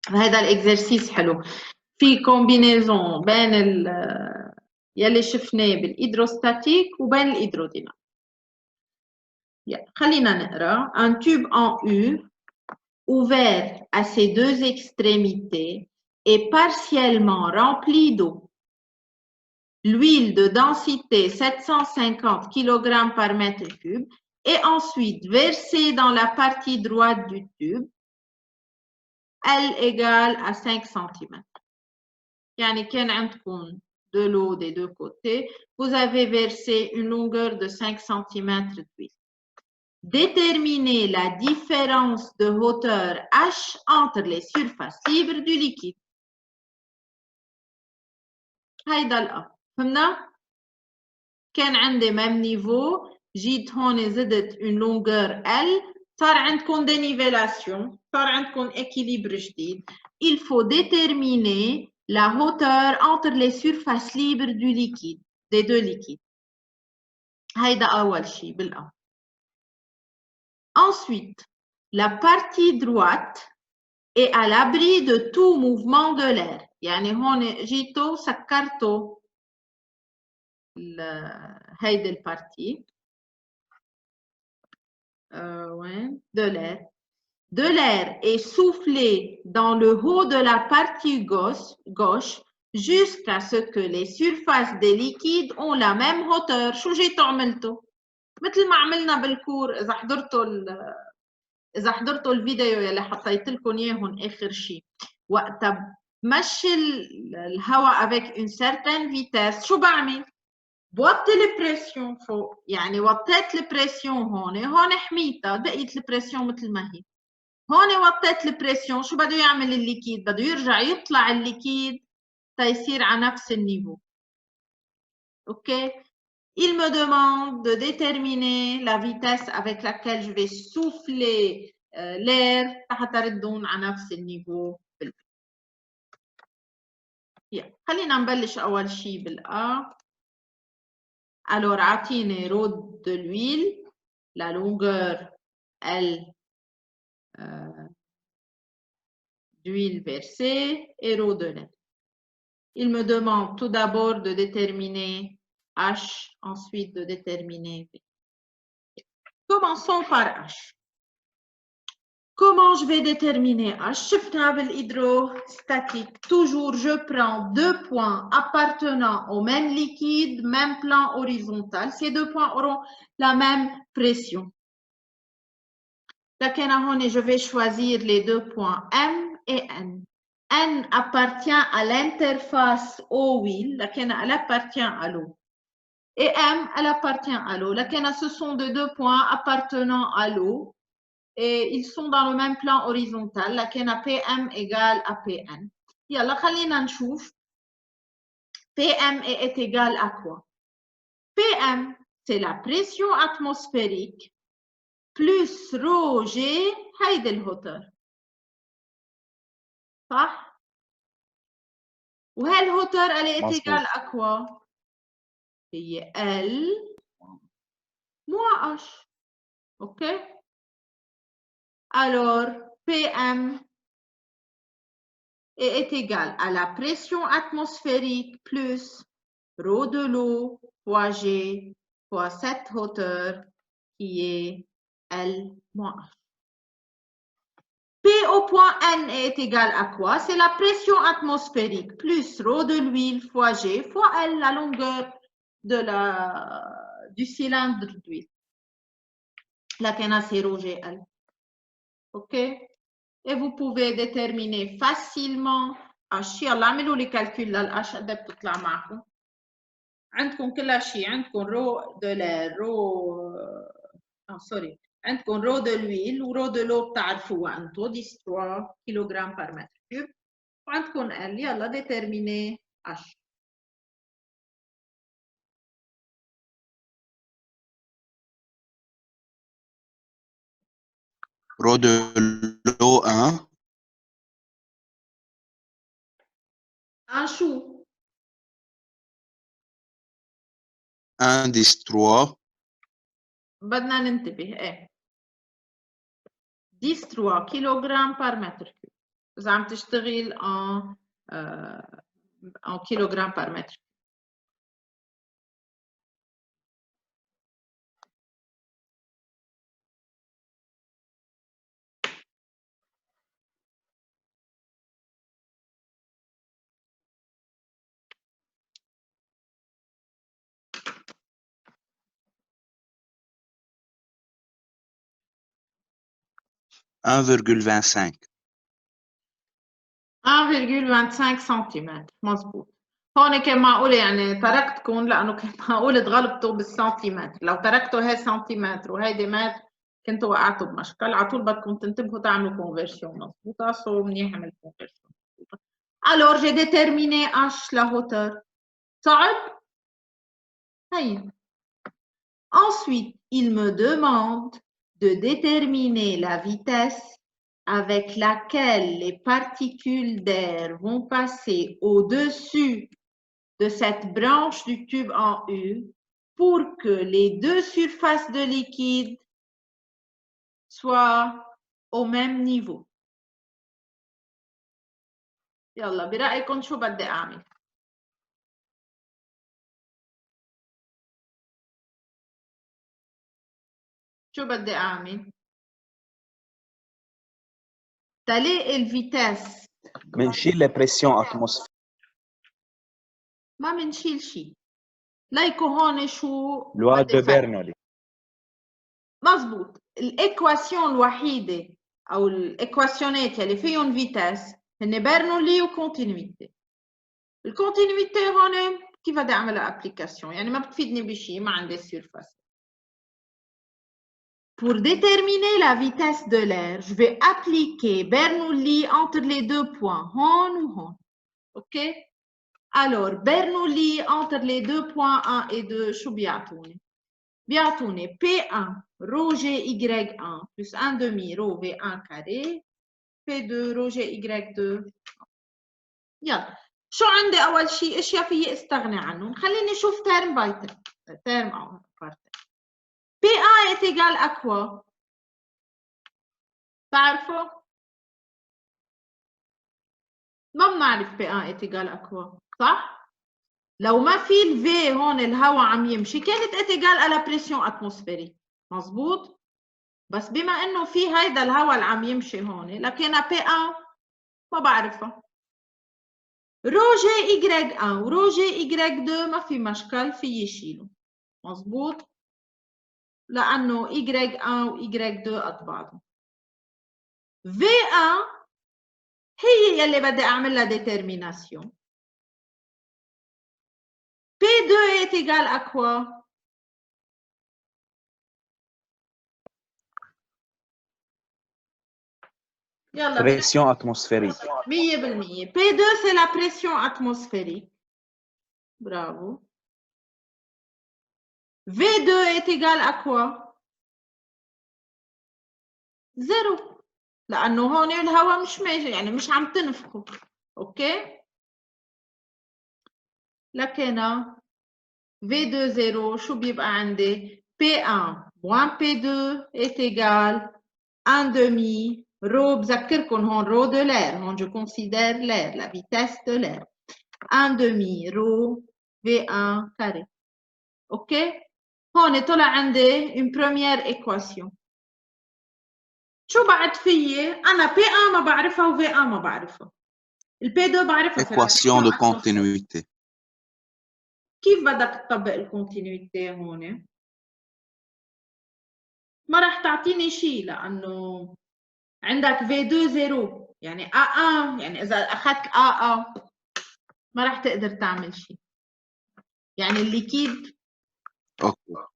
هذا الاكزرسيس حلو. في كومبينيزون بين يلي شفناه بالهيدروستاتيك وبين الهيدروديناميك. خلينا نقرا. Un tube en U ouvert à ses deux extrémités est partiellement rempli d'eau. L'huile de densité 750 kg par mètre cube est ensuite versée dans la partie droite du tube, L égale à 5 cm. يعني كان عندكم de l'eau des deux côtés, vous avez versé une longueur de 5 cm d'huile. Déterminez la différence de hauteur H entre les surfaces libres du liquide. هيدا الأ. فهمنا؟ كان عندي même niveau، جيت هون زدت une longueur L، صار عندكم dénivellation، صار عندكم équilibre جديد. Il faut déterminer la hauteur entre les surfaces libres du liquide, des deux liquides. هيدا أول شيء بالأ. Ensuite, la partie droite est à l'abri de tout mouvement de l'air. يعني هون جيتو سكرتو هيدي البارتي de l'air. De l'air est soufflé dans le haut de la partie gauche jusqu'à ce que les surfaces des liquides ont la même hauteur. شو جيتو عملتو؟ مثل ما عملنا بالكور. إذا حضرتوا الفيديو يلي حطيت لكم إياهم آخر شيء، وقتها بمشي الهواء avec une certaine vitesse، شو بعمل؟ بوطي البريسيون فوق. يعني وطيت البريسيون هون حميتها، بقيت البريسيون مثل ما هي. هون وطيت البريسيون، شو بده يعمل الليكيد؟ بده يرجع يطلع الليكيد تيصير على نفس النيفو. اوكي؟ Il me demande de déterminer la vitesse avec laquelle je vais souffler l'air حتى ردون على نفس النيفو. خلينا نبلش أول شيء بالأ. Alors عطيني rho de l'huile, la longueur L d'huile versée et rho de l'air. Il me demande tout d'abord de déterminer H, ensuite de déterminer V. Commençons par H. Comment je vais déterminer H? شفنا بالhydrostatique. Toujours, je prends deux points appartenant au même liquide, même plan horizontal. Ces deux points auront la même pression. Je vais choisir les deux points M et N. N appartient à l'interface eau-huile, elle appartient à l'eau. Et M, elle appartient à l'eau. Ce sont deux points appartenant à l'eau. Et ils sont dans le même plan horizontal. PM égale à PN. يلا خلينا نشوف. PM est égal à quoi? PM, c'est la pression atmosphérique plus rho G هيدي الهوتر. صح؟ وهالهوتر elle est égale à quoi? هي L moins H. OK? Alors, PM est égal à la pression atmosphérique plus rho de l'eau fois G fois cette hauteur qui est L moins H. P au point N est égal à quoi? C'est la pression atmosphérique plus rho de l'huile fois G fois L, la longueur du cylindre d'huile. La c'est rho GL. OK? Et vous pouvez déterminer facilement H. يلا اعملوا لي كالكول للH قد بتطلع معكم. عندكم كل شيء، عندكم رو de l'air، عندكم رو de l'huile ورو de l'eau بتعرفوها انتم 13 كيلوغرام par mètre cube، وعندكم L. يلا déterminer H. Rho de l'eau 1. Un chou. 1 10 3. بدنا ننتبه. 13 كيلوغرام par mètre cube. إذا عم تشتغل en kilogrammes par mètre. Un virgule 25. 1,25 سنتيمتر مظبوط. هون كان معقول يعني تركتكم لانه كان معقول تغلطوا بالسنتيمتر، لو تركتوا هي سنتيمتر وهيدي متر كنتوا وقعتوا بمشكل، على طول بدكم تنتبهوا تعملوا كونفرسيون مظبوطه، سو منيح عملت كونفرسيون مظبوطه. Alors j'ai déterminé h la hauteur. صعب؟ هي. Ensuite, il me demande de déterminer la vitesse avec laquelle les particules d'air vont passer au-dessus de cette branche du tube en U pour que les deux surfaces de liquide soient au même niveau. يلا برأيكم شو بدي أعمل؟ شو بدي أعمل؟ تلاقي الفيتاس منشيل البريسيون اتموسفير. ما منشيل شيء. لايكو هون شو لوا دو برنولي. مظبوط. الايكواسيون الوحيده او الايكواسيونات اللي فيهم فيتاس هن برنولي وكونتينيويتي. الكونتينيويتي هون كيف بدي اعملها ابليكاسيون؟ يعني ما بتفيدني بشيء، ما عندي سيرفاس. Pour déterminer la vitesse de l'air, je vais appliquer Bernoulli entre les deux points, hon ou hon. OK? Alors, Bernoulli entre les deux points 1 et 2, شو بيعطوني؟ بيعطوني P1 rho GY1 plus 1 demi rho V1 carré P2 rho GY2. يلا شو عندي أول شيء أشياء فيي استغنى عنهم. خليني أشوف ترم باي ترم أو بارت. P1 est égal à quoi؟ تعرفوا؟ ما بنعرف P1 est égal à quoi صح؟ لو ما في الفي هون الهواء عم يمشي كانت est égal à la pression atmosphérique. مظبوط؟ بس بما انه في هيدا الهواء اللي عم يمشي هون لكن P1 ما بعرفها. رو جي Y1 ورو جي Y2 ما في مشكل فيي شيله. مظبوط؟ لانه Y1 و Y2 قد بعضهم. V1 هي يلي بدي اعمل لها ديترميناسيون. P2 est égal à quoi؟ Pression atmosphérique. 100%. P2 c'est la pression atmosphérique. Bravo. V2 est égal à quoi؟ 0. لأنه هون الهواء مش ماشي، يعني مش عم تنفخه. أوكي؟ لكن V2 0 شو بيبقى عندي؟ P1 moins P2 est égal 1 demi rho. بذكركم هون rho de l'air. هون je considère l'air, la vitesse de l'air. 1 demi rho V1 carré. أوكي؟ هون طلع عندي une première équation. شو بعد فيي؟ أنا P1 ما بعرفها و V1 ما بعرفها. ال P2 بعرفها. Équation de continuité. كيف بدك تطبق الكونتينيوتي هون؟ ما راح تعطيني شيء لأنه عندك V2 0 يعني A1، يعني إذا أخذت AA ما راح تقدر تعمل شيء. يعني الليكيد أوكي.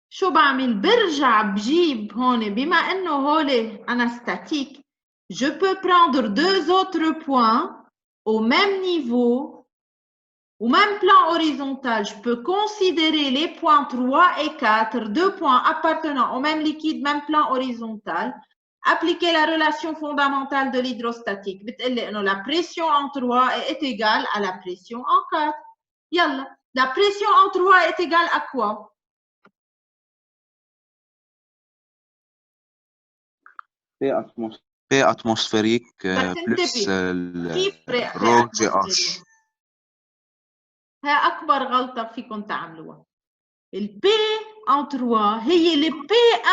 شو بعمل؟ برجع بجيب هون بما إنه هولي أنا ستاتيك، je peux prendre deux autres points au même niveau. Au même plan horizontal, je peux considérer les points 3 et 4, deux points appartenant au même liquide, même plan horizontal. Appliquer la relation fondamentale de l'hydrostatique. La pression en 3 est égale à la pression en 4. Yalla. La pression en 3 est égale à quoi? P atmosphérique. P atmosphérique بس plus انتبه كيف rho GH. هي أكبر غلطة فيكم تعملوها. البي en 3 هي البي 1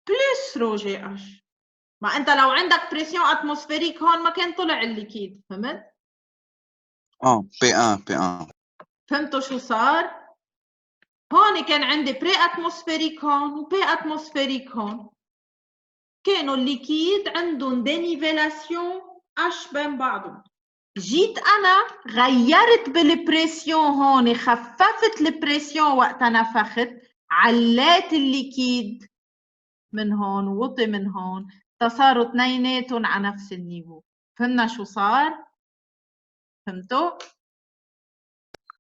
بلس رو جي اش. ما انت لو عندك بريسيون اتموسفيريك هون ما كان طلع الليكيد، فهمت؟ P1. فهمتوا شو صار؟ هون كان عندي بري اتموسفيريك هون وبي اتموسفيريك هون، كانوا الليكيد عندهم دينيفيلاسيون اش بين بعضهم. جيت انا غيرت بالبريسيون هون، خففت البريسيون وقت نفخت، عليت الليكيد من هون ووطي من هون، فصاروا اثنيناتهم على نفس النيفو. فهمنا شو صار؟ فهمتوا؟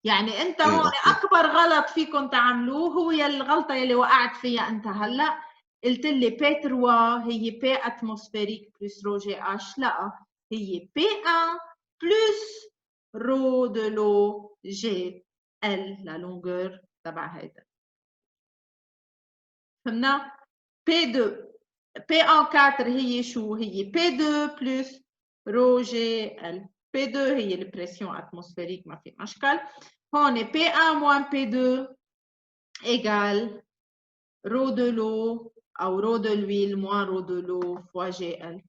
يعني انت هون اكبر غلط فيكم تعملوه هو الغلطه يلي وقعت فيها انت هلا. قلت لي بي 3 هي بي اتموسفيريك بلس رو جي اش، لا هي بي 1 بلس رو دو لو جي ال، لا لونغور تبع هيدا. فهمنا؟ بي 2 بي 4 هي شو؟ هي بي 2 بلس رو جي ال. بي 2 هي البريسيون اتموسفيريك، ما في مشكل. هون بي 1 موان بي 2 ايجال رو دو لو او رو دو لويل موان رو دو لو فوا جي ال.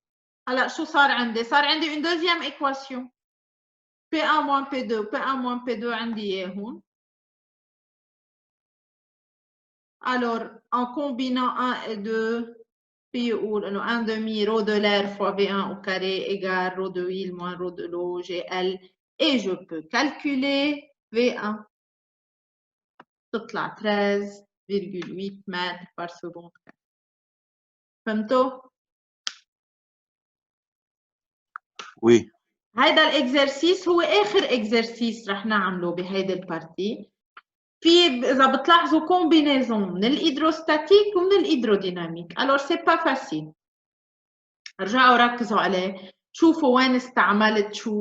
هلا شو صار عندي؟ صار عندي اون دوزيام ايكواسيون بي 1 موان بي 2. بي 1 موان بي 2 عندي اياه هون. Alors, en combinant 1 et 2, puis يقول انه 1 demi rho de l'air fois V1 au carré égale rho de huile moins rho de l'eau GL, et je peux calculer V1. تطلع 13,8 متر par seconde. فهمتوا؟ Oui. هيدا الاكزرسيس هو اخر اكزرسيس رح نعمله بهيدي البارتي. في اذا بتلاحظوا كومبينيزون من الهيدروستاتيك ومن الهيدروديناميك. الور سي با فاسيل، رجعوا ركزوا عليه، شوفوا وين استعملت شو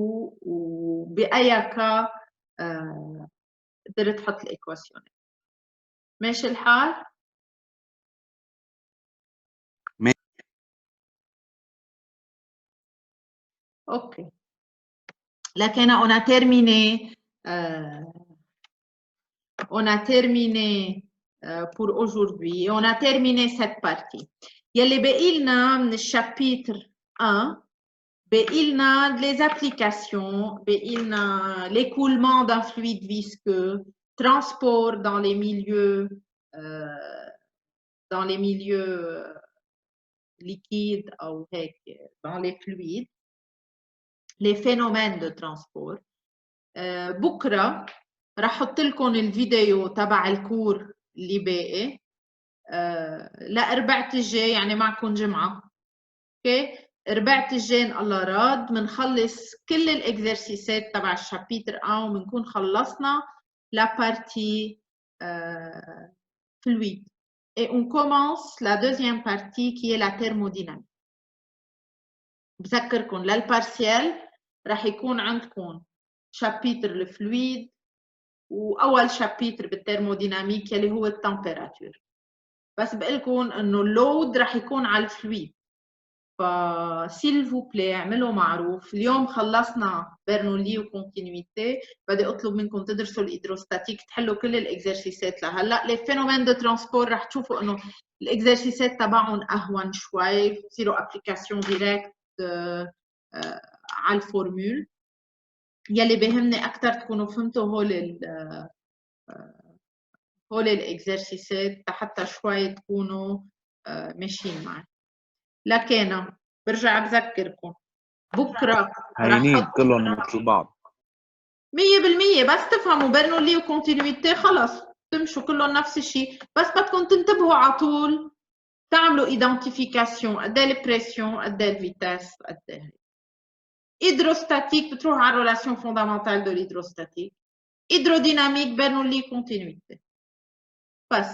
وبأي كا قدرت تحط الايكواسيون. ماشي الحال؟ Ok. لكن on a terminé pour aujourd'hui. On a terminé cette partie. يلي باقي لنا من الشابيتر 1 باقي لنا les applications، باقي لنا l'écoulement d'un fluide visqueux، transport dans les milieux liquides ou dans les fluides، les phénomènes de transport. بكره راح احط لكم الفيديو تبع الكور اللي باقي لأربعة الجاي، يعني معكم جمعه. اوكي، ربعت الجاي ان الله راد بنخلص كل الاكزرسيسات تبع الشابيتر 1 وبنكون خلصنا لا بارتي fluide. Et on commence la deuxième partie qui est la thermodynamique. بذكركم للبارسيال راح يكون عندكم شابيتر الفلويد واول شابيتر بالترموديناميك يلي هو التمبيراتور. بس بقول لكم انه اللود راح يكون على الفلويد، فسيل فو بلاي اعملوا معروف. اليوم خلصنا برنولي وكونتينيويتي، بدي اطلب منكم تدرسوا الهيدروستاتيك، تحلوا كل الاكزرسيسات لهلا. لي فينومين دو ترانسبور راح تشوفوا انه الاكزرسيسات تبعهم اهون شوي، بتصيروا ابليكاسيون ديريكت على الفورمول. يلي بيهمني اكثر تكونوا فهمتوا هول الاكزرسيسات حتى شوي تكونوا ماشيين معي. لكن برجع بذكركم بكره هينين كلهم مثل بعض 100%. بس تفهموا برنولي وكونتينيويتي خلص تمشوا كلهم نفس الشيء، بس بدكم تنتبهوا على طول تعملوا ايدنتيفيكاسيون قد ايه البريسيون، قد ايه الفيتاس، قد ايه. هيدروستاتيك بتروحوا على الريلاسيون فوندامنتال دو الهيدروستاتيك. هيدروديناميك برنولي كونتينيويتي. بس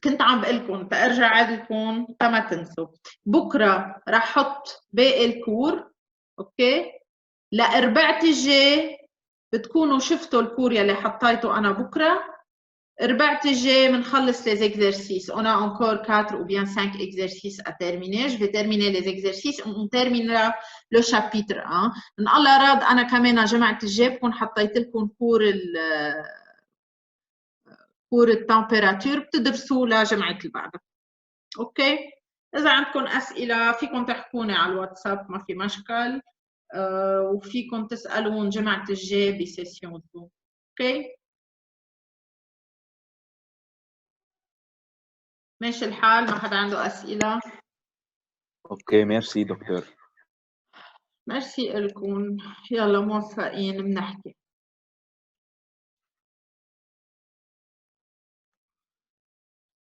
كنت عم بقول لكم تارجع عادلكم ما تنسوا بكره راح احط باقي الكور. اوكي، لأربعة الجاي بتكونوا شفتوا الكور يلي حطيته انا بكره، ربعت الجاي بنخلص les exercices. On a encore 4 ou bien 5 exercices à terminer. Je vais terminer les exercices. On terminera le chapitre 1. إن الله راد أنا كمان جمعة الجاي بكون حطيت لكم كور التمبيراتور بتدرسوه لجمعة اللي بعدها. أوكي؟ إذا عندكم أسئلة فيكم تحكوني على الواتساب ما في مشكل. وفيكم تسألون جمعة الجاي بسيسيون زوم. أوكي؟ ماشي الحال؟ ما حدا عنده أسئلة؟ اوكي ميرسي دكتور. ميرسي لكم. يلا موفقين بنحكي.